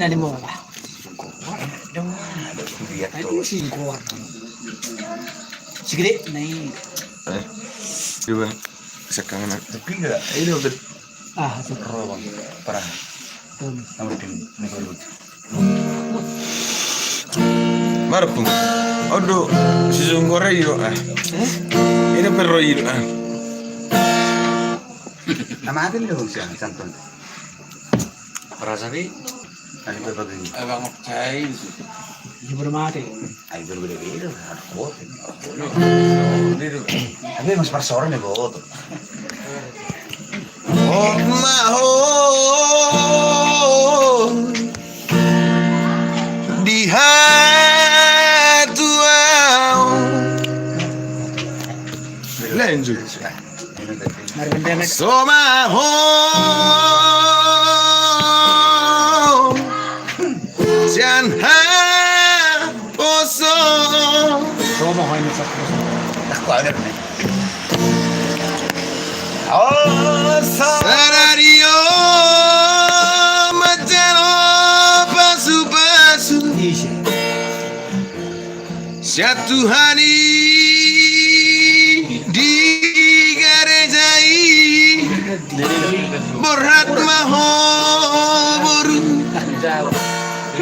na ni mo ba? Lihat Ay, tuh. singkuan. Sige, di. Nay. Diba? Sekarang Tapi enggak, ini udah Ah, sa rawang parah. Nomor tim negara. Marpung. Aduh, si Sungkore iyo Ini perro iyo Nama atin dong siang santun. Perasaan ini Ani berbagi. abang cai Di bermati. Ay berbeda-beda. Aku. itu Tapi mas persoalan ya kok. Oh maho di hatuau lanjut Maraganda na. so maho jangan poso So mo kayo sa puso. Aku ada nih. Oh, Sarario matero pasu pasu Easy. satu hari di garejai borhat maho boru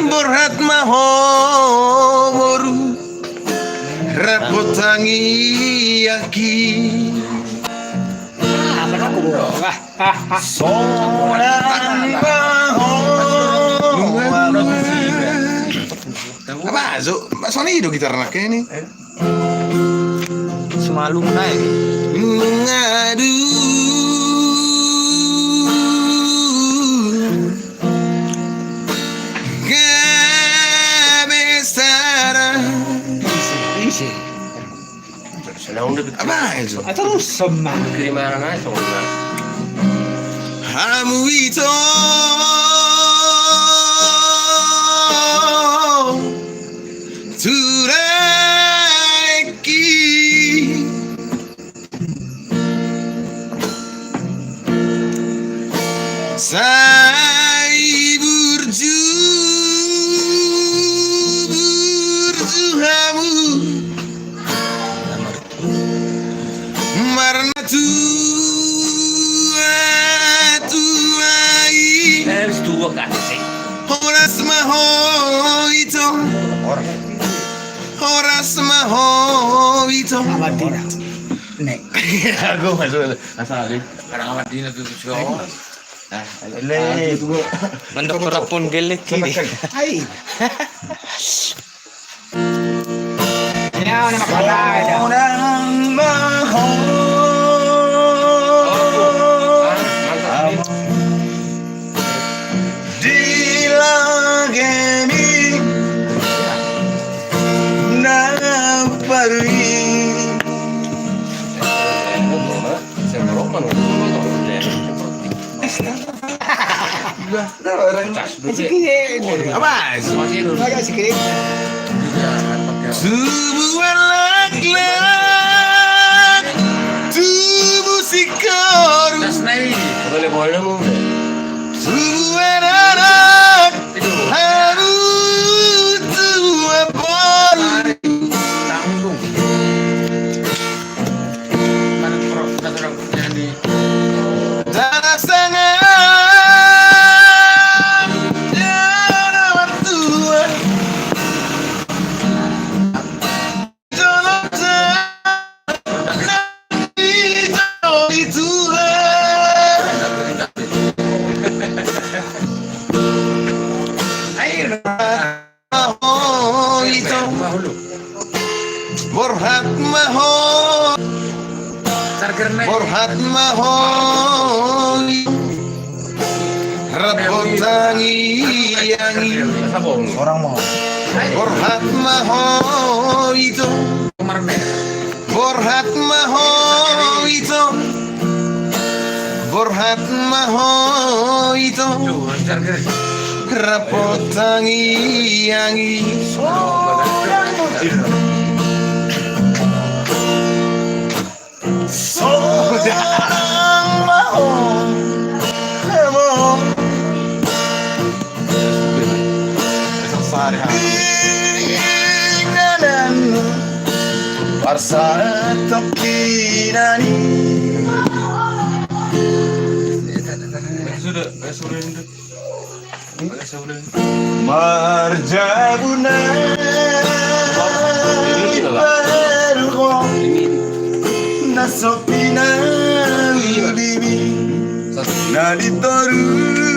borhat maho boru rapotangi yaki Aman ako. Apa? So, sonido gitar anaknya ini. semalung naik Mengadu kebesaran. Easy. senang udah Apa itu? Atau sama. kiriman aja soalnya Hamu itu Turaki Sai burju hamu Marna tuai harus dua kasih Horas maho itu Horas maho itu Amat din. Nek. Aku masuk asal lagi kadang amat dina tuh cowok Le. mantap perapun gelik ini Ay. Yan na makalaga. Orang maho. Di langeni na pari. Sige. Apa? Aga sige. Tubuh lak-lak Tubuh si koru boleh boleh mu Tubuh anak Haru tua baru tanggung mana pro kata orang jadi Tanah sangat Jangan mertua Borhat maho Borhat maho Repotangi yangi Orang mau. Borhat maho itu Borhat maho itu Borhat maho itu Repotangi yangi Orang mau. Arsa tokina ni Marjabuna Bargo Nasopina Bibi Naditoru